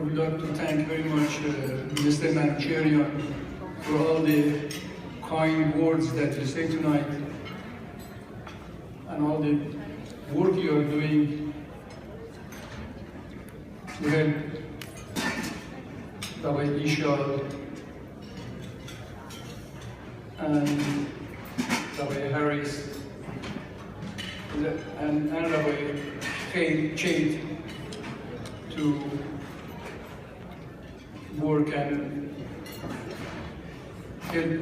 would like to thank very much Mr. Mancherian for all the kind words that you say tonight and all the work you are doing to help Rabbi Ishal and Rabbi Harris and Rabbi Chait to work and help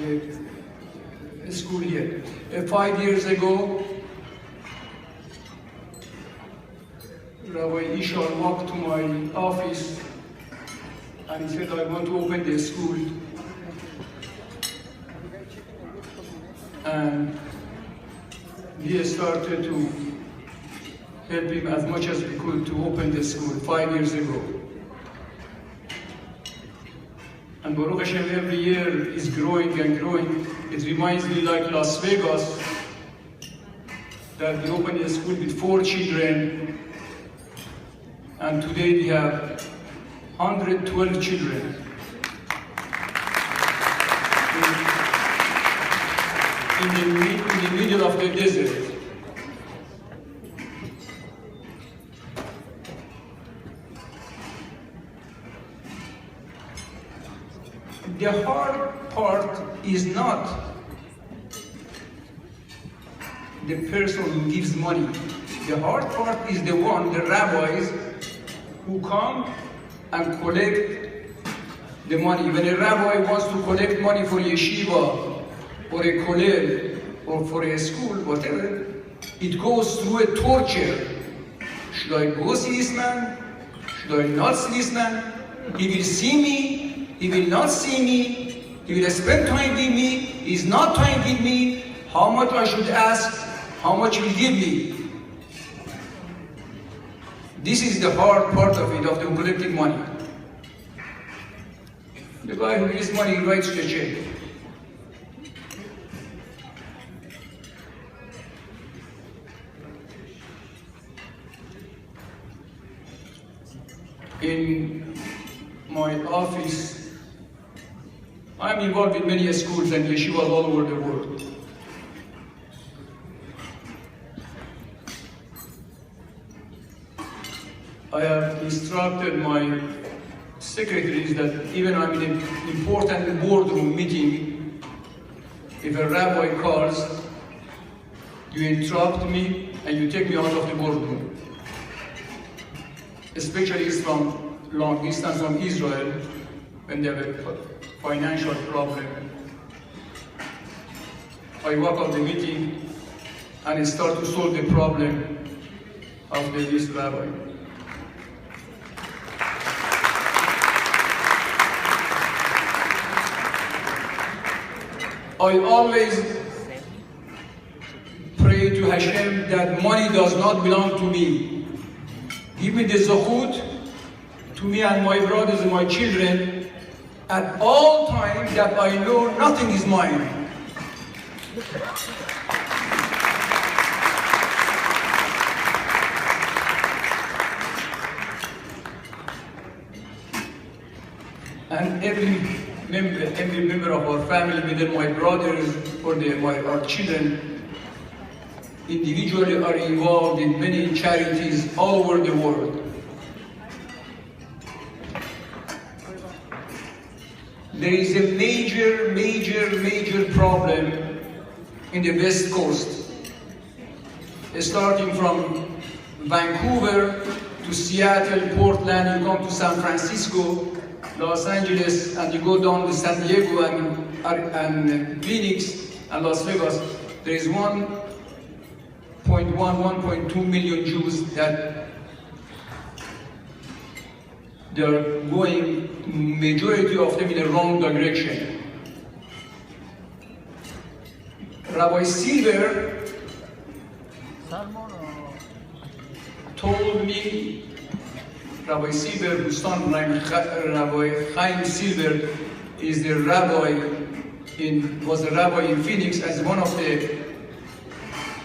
the school here. 5 years ago, Rabbi Ishal walked to my office and he said, I want to open the school. And we started to help him as much as we could to open the school 5 years ago. And Baruch Hashem, every year is growing and growing. It reminds me like Las Vegas, that we opened a school with 4 children, and today we have 112 children. In the middle of the desert. The hard part is not the person who gives money. The hard part is the rabbis who come and collect the money. When a rabbi wants to collect money for yeshiva, or a kollel, or for a school, whatever, it goes through a torture. Should I go see this man? Should I not see this man? He will see me, he will not see me, he will spend time with me, he is not time with me, how much I should ask, how much he will give me. This is the hard part of it, of the collecting money. The guy who gives money, he writes the check. In my office, I'm involved in many schools and yeshivas all over the world. I have instructed my secretaries that even I'm in an important boardroom meeting, if a rabbi calls, you interrupt me and you take me out of the boardroom. Especially from long distance from Israel, when they have a financial problem. I walk out the meeting and start to solve the problem of this rabbi. I always pray to Hashem that money does not belong to me. Give me the zechut to me and my brothers and my children at all times, that I know nothing is mine. And every member of our family, whether my brothers or our children, individually are involved in many charities all over the world. There is a major problem in the West Coast. Starting from Vancouver to Seattle, Portland, you come to San Francisco, Los Angeles, and you go down to San Diego and Phoenix and Las Vegas. There is 1.2 million Jews that they are going, majority of them, in the wrong direction. Rabbi Silver told me, Rabbi Silver, whose son Rabbi Chaim Silver is the rabbi was a rabbi in Phoenix, as one of the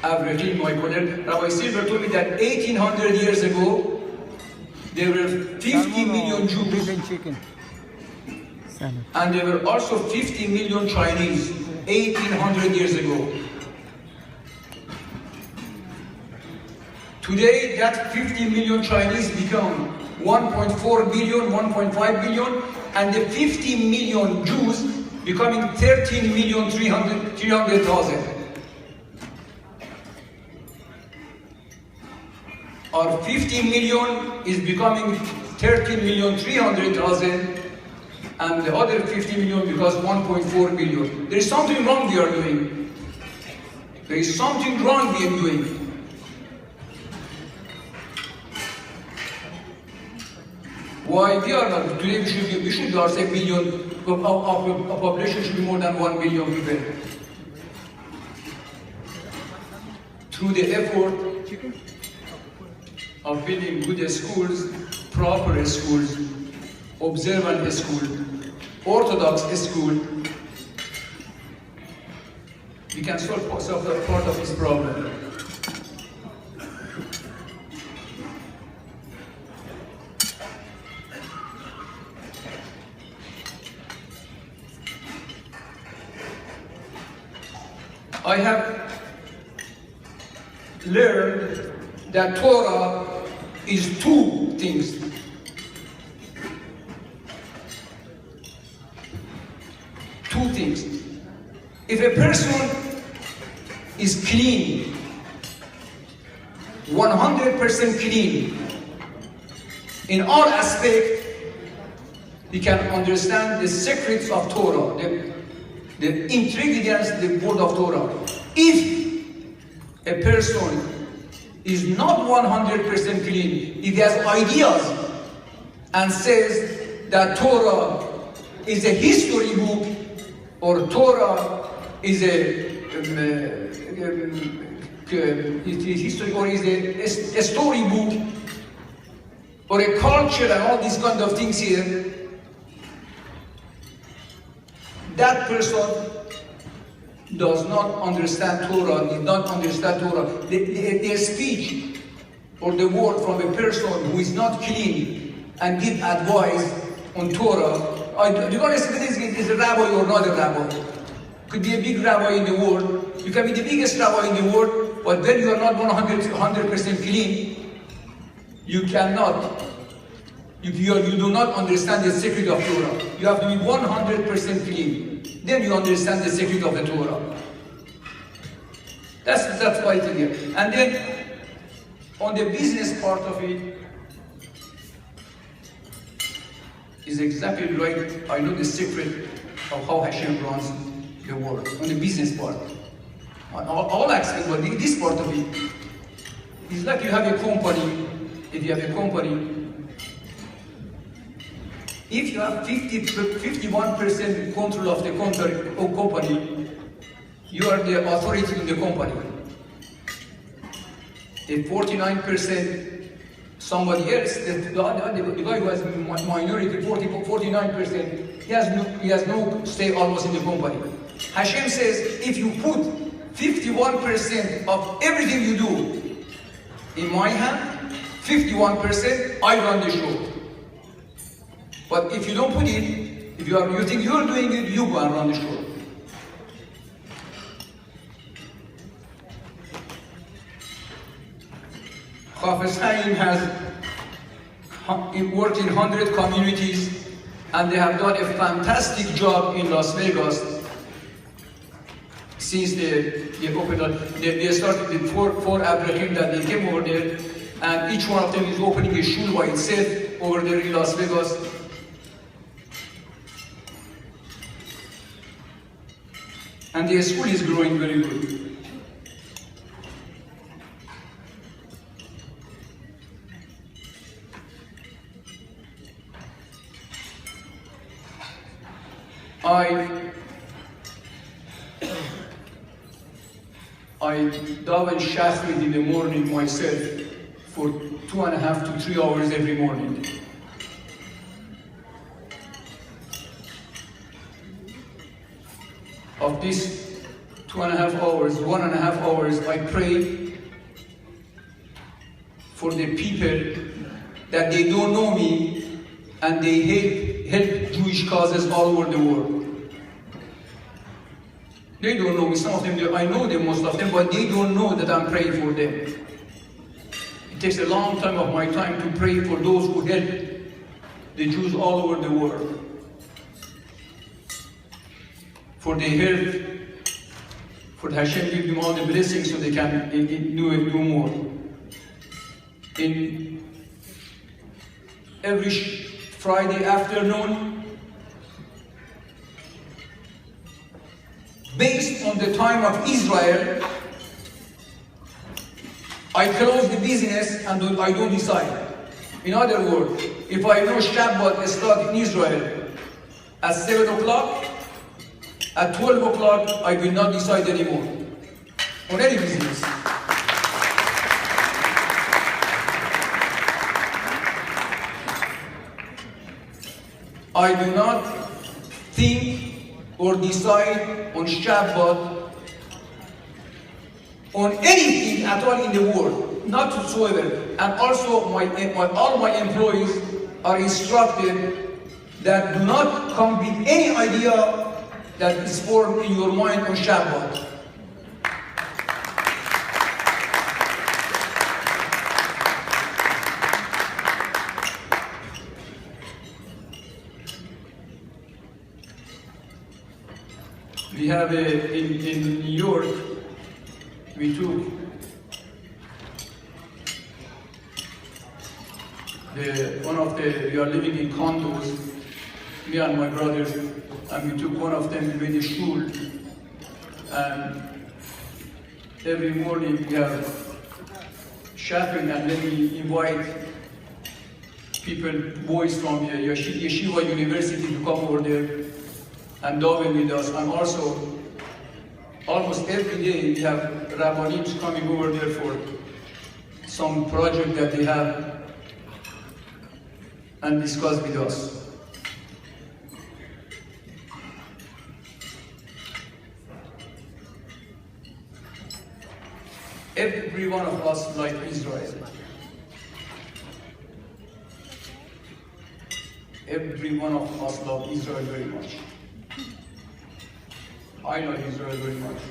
Avraham, my colleague, Rabbi Silver told me that 1800 years ago, there were 50 million Jews, and there were also 50 million Chinese, 1800 years ago. Today, that 50 million Chinese become 1.4 billion, 1.5 billion, and the 50 million Jews becoming 13 million 300,000. Or 50 million is becoming 13 million 300,000, and the other 50 million becomes 1.4 billion. There is something wrong we are doing. There is something wrong we are doing. Why we are not? Today we should be say million. Our population should be more than 1 billion people. Through the effort of building good schools, proper schools, observant school, orthodox school, we can solve part of this problem. I have learned that Torah is two things. Two things. If a person is clean, 100% clean, in all aspects, he can understand the secrets of Torah, the ingredients, the word of Torah. If a person is not 100% clean, if he has ideas and says that Torah is a history book, or Torah is a history, or is a story book, or a culture and all these kind of things here, that person does not understand Torah, did not understand Torah. The speech or the word from a person who is not clean and give advice on Torah, regardless if it is a rabbi or not a rabbi. Could be a big rabbi in the world. You can be the biggest rabbi in the world, but when you are not 100% clean, you cannot. You do not understand the secret of Torah. You have to be 100% clean. Then you understand the secret of the Torah. That's why it's here. And then, on the business part of it, is exactly right. I know the secret of how Hashem runs the world. On the business part. On all aspects, but this part of it, it's like you have a company. If you have a company, if you have 51% control of the company, you are the authority in the company. If 49% somebody else, the guy who has minority, 49%, he has no say almost in the company. Hashem says, if you put 51% of everything you do in my hand, 51%, I run the show. But if you don't put it, if you think you're doing it, you go and run the show. Chafetz Chaim has worked in 100 communities, and they have done a fantastic job in Las Vegas since they opened up. They started with four Abraham that they came over there, and each one of them is opening a shul by itself over there in Las Vegas. And the school is growing very good. I daven shachrit in the morning myself for 2.5 to 3 hours every morning. Of this 2.5 hours, 1.5 hours, I pray for the people that they don't know me and they help Jewish causes all over the world. They don't know me, some of them, I know them, most of them, but they don't know that I'm praying for them. It takes a long time of my time to pray for those who help the Jews all over the world. For their health, for Hashem give them all the blessings so they can do more. In every Friday afternoon, based on the time of Israel, I close the business and I don't decide. In other words, if I know Shabbat starts in Israel at 7 o'clock, at 12 o'clock, I will not decide anymore on any business. I do not think or decide on Shabbat on anything at all in the world, not whatsoever. And also all my employees are instructed that do not come with any idea that is formed in your mind on Shabbat. We have in New York, we took we are living in condos, me and my brothers, and we took one of them to the shul, and every morning we have shopping, and then we invite people, boys from the Yeshiva University to come over there and daven with us. And also, almost every day we have rabbanims coming over there for some project that they have and discuss with us. Every one of us like Israel. Every one of us love Israel very much. I love Israel very much.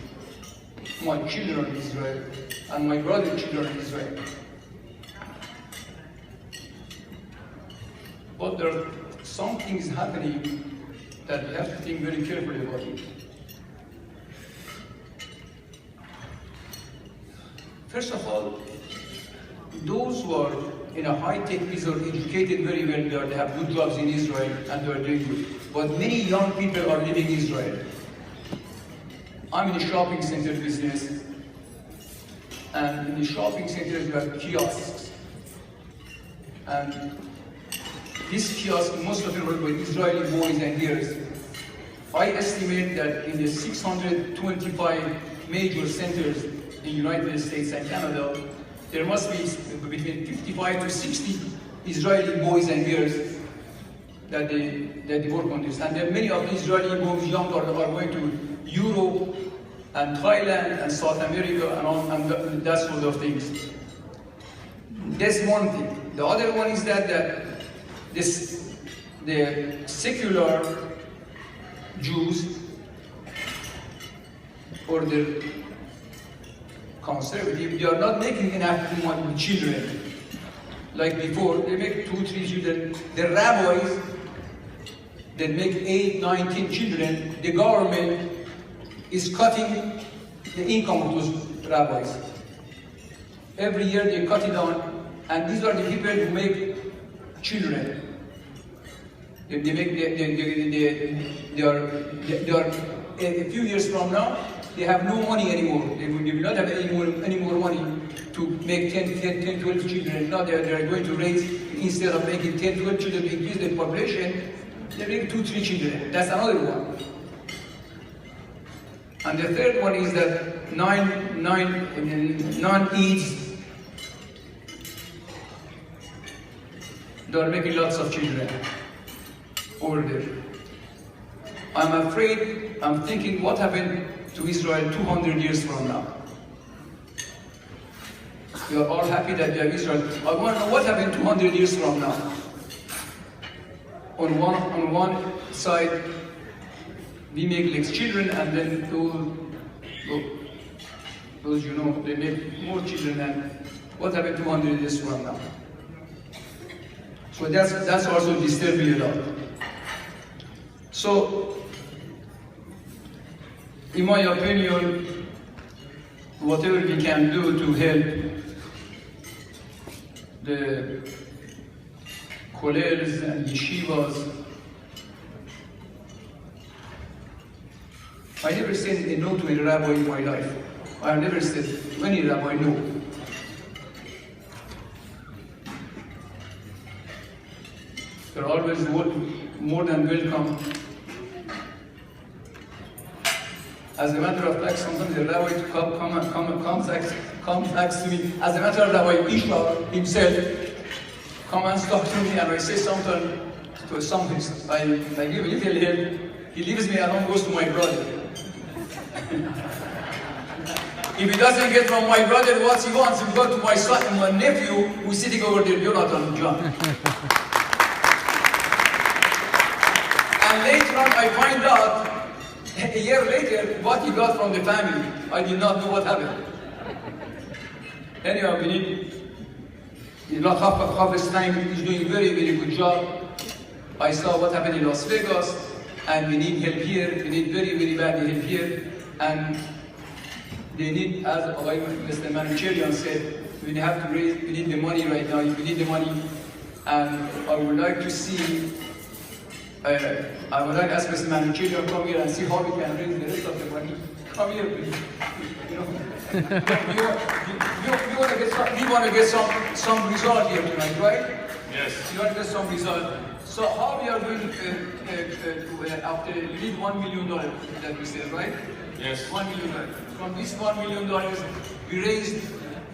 My children Israel, and my brother's children Israel. But there are some things happening that we have to think very carefully about it. First of all, those who are in a high-tech business are educated very well, they have good jobs in Israel and they are doing good. But many young people are leaving Israel. I'm in the shopping center business, and in the shopping centers we have kiosks. And this kiosk, most of them are by Israeli boys and girls. I estimate that in the 625 major centers in the United States and Canada, there must be between 55 to 60 Israeli boys and girls that they work on this. And there are many of the Israeli boys, young, are going to Europe and Thailand and South America and that sort of things. That's one thing. The other one is that the secular Jews or the conservative, they are not making enough money with children. Like before, they make 2, 3 children. The rabbis that make 8, 9, 10 children, the government is cutting the income of those rabbis. Every year they cut it down, and these are the people who make children. They are a few years from now, they have no money anymore. They will not have any more money to make 10, 12 children. Now they are going to raise, instead of making 10, 12 children to increase the population, they make 2, 3 children. That's another one. And the third one is that non-Eads, they are making lots of children over there. I'm afraid, I'm thinking what happened to Israel 200 years from now. We are all happy that we have Israel. I want to know what happened 200 years from now. On one side, we make less children, and then those you know, they make more children, and what happened 200 years from now? So that's also disturbing a lot. So, in my opinion, whatever we can do to help the kollels and yeshivas. I never said a no to a rabbi in my life. I have never said to any rabbi no. They're always more than welcome. As a matter of fact, sometimes the rabbi comes next to me. As a matter of fact, Rabbi Ishmael himself comes and talks to me, and I say something to something. I give a little help. He leaves me alone, goes to my brother. If he doesn't get from my brother what he wants, he go to my son and my nephew who's sitting over there, Jonathan John. And later on, I find out, a year later, what he got from the family. I did not know what happened. Anyhow, we need half his time. He's doing a very, very good job. I saw what happened in Las Vegas, and we need help here. We need very, very bad help here. And they need, as Mr. Manucherian said, we have to raise, we need the money right now. We need the money. And I would like to see, I would like to ask Mr. Manucherian to come here and see how we can raise the rest of the money. Come here, please. You know, we want to get some result here tonight, right? Yes. You want to get some result. So how we are going to after we need $1 million that we said, right? Yes. $1 million. From this $1 million, we raised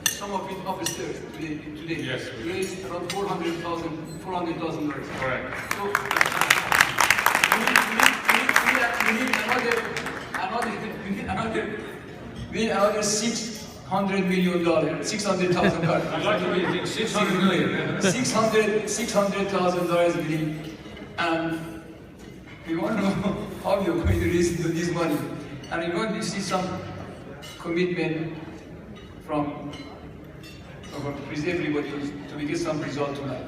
some of it upstairs today. Yes. We raised around $400,000. Correct. So we need another $600 million, $600,000. I'd like to be 600 million. $600,000 we need. And we want to know how you're going to raise this money. And we want to see some commitment from please everybody to get some result tonight.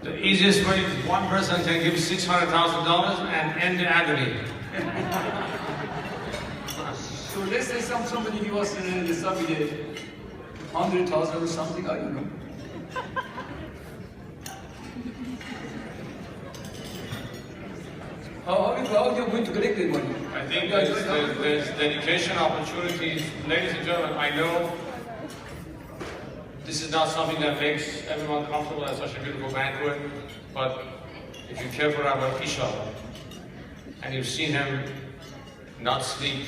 The easiest way is one person can give $600,000 and end the agony. So let's say somebody give us the subsidy, 100,000 or something, I don't know. How are you going to collect the money? I think there's dedication opportunities. Ladies and gentlemen, I know this is not something that makes everyone comfortable at such a beautiful banquet, but if you care for Rabbi Ishmael and you've seen him not sleep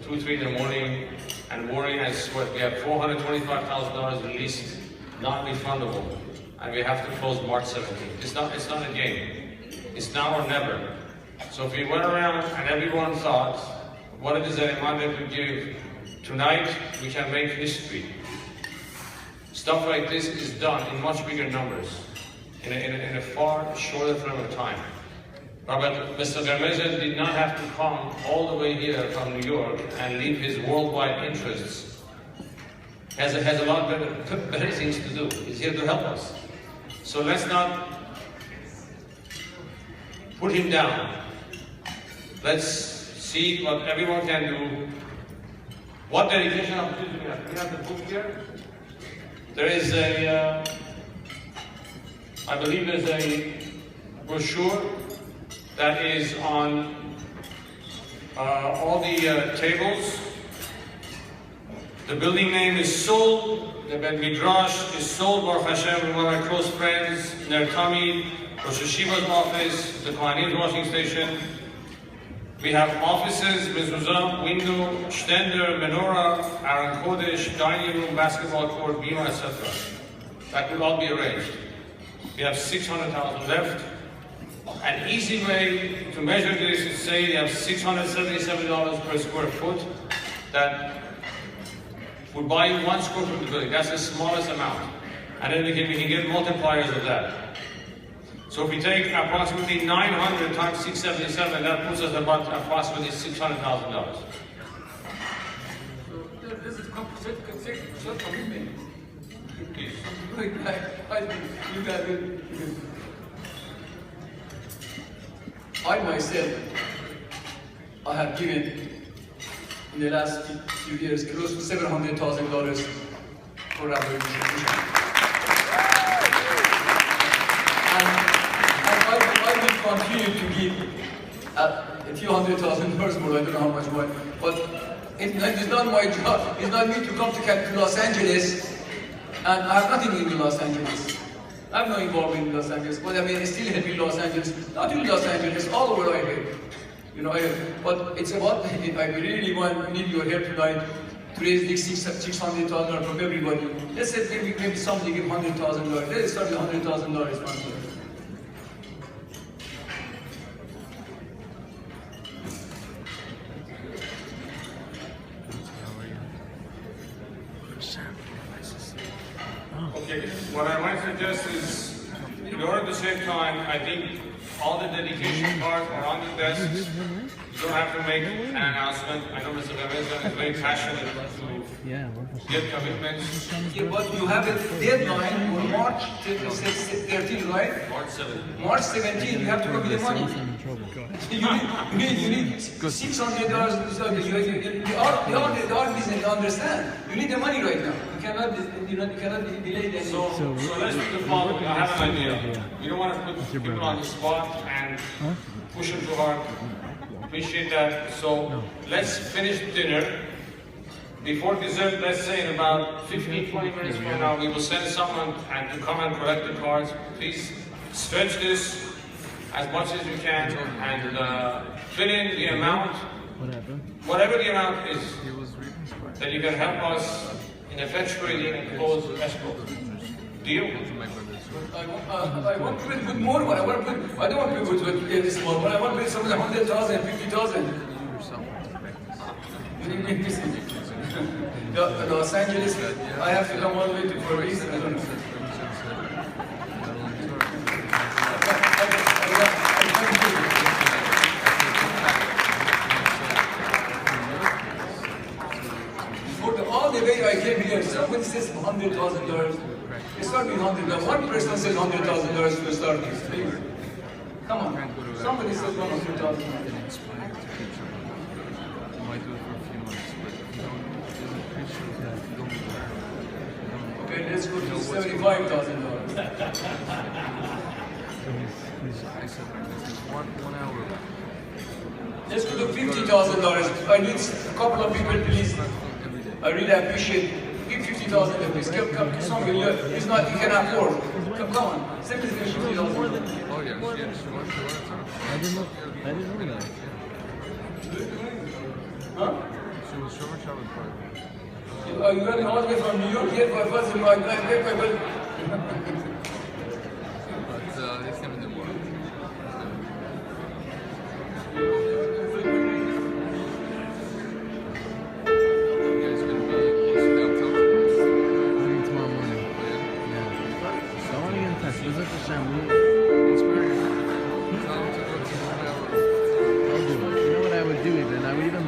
till 2, 3 in the morning and worry and sweat, we have $425,000 released, non-refundable, and we have to close March 17th. It's not a game. It's now or never. So if we went around and everyone thought what it is that Imam could give tonight, we can make history. Stuff like this is done in much bigger numbers, in a far shorter frame of time. Mr. Garmeza did not have to come all the way here from New York and leave his worldwide interests. Has a lot better things to do. He's here to help us. So let's not put him down. Let's see what everyone can do. What dedication opportunity we have? We have the book here. There is I believe there's a brochure that is on all the tables. The building name is sold. The Bet Midrash is sold. Baruch Hashem, one of my close friends, Ner Tamid, Rosh Hashiva's office, the Kohanim's washing station. We have offices, mezuzah, window, shtender, menorah, Aron Kodesh, dining room, basketball court, bima, etc. That will all be arranged. We have 600,000 left. An easy way to measure this is say you have $677 per square foot that would buy you 1 square foot of the building. That's the smallest amount. And then we can get multipliers of that. So if we take approximately 900 times 677, that puts us about approximately $600,000. This is commitment. Please. I myself, I have given in the last few years close to $700,000 for rabbi education. I will continue to give a few $100,000 more, I don't know how much more, but it's not my job. It's not me to come to Los Angeles, and I have nothing in Los Angeles. I have no involvement in Los Angeles, but I mean, I still help in Los Angeles, not in Los Angeles, all over I help. You know, but it's about, I really need your help tonight to raise this $600,000 from everybody. Let's say maybe somebody give $100,000. Let's start with $100,000 fund. Okay, what I might suggest is, in order to save time, I think all the dedication cards are on the desks. You don't have to make an announcement. I know Mr. Gavezan is very passionate to get commitments. Yeah, but you have a deadline on March 13, right? March 17. March 17, you have to go with the money. You need $600. Our business understand. You need the money right now. You cannot delay the So let's do the following. I have an idea. We don't want to put people on the spot and push them too hard. Appreciate that. So let's finish dinner. Before dessert, let's say in about 15-20 minutes from now, we will send someone and to come and collect the cards. Please stretch this as much as you can and fill in the amount, whatever the amount is, that you can help us in effectuating those escrow. Deal? I want to put more, but I don't want to put this small, but I want to put something 100,000, 50,000. Los Angeles, I have to come all the way to for a reason, I don't know. All the way I came here, somebody says $100,000. It's not with $100,000. One person says $100,000 to start with. Come on. Somebody says $100,000. Okay, let's go to $75,000. Let's go to $50,000. I need a couple of people, please. I really appreciate it. Give $50,000 please. Come, somebody, he's not, he can afford. Come on. Somebody's going to $50,000. Oh yeah, I didn't know that. Huh? She was so much traveling for it. Are you running all the way from New York here for a first in my life? But it's going to do more.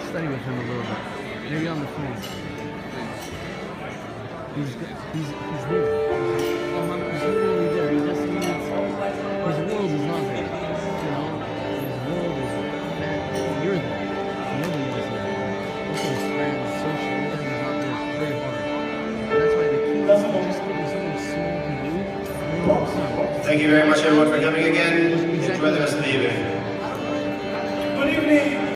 Study with him a little bit. Maybe on the phone. He's there. He's literally there. He just needs, his world is not there. You know? His world is that you're there. Nobody is there. Also his friends, social, everything is not there. It's very hard. That's why the key is just getting something small to do. Thank you very much everyone for coming again. Enjoy the rest of the evening. Good evening.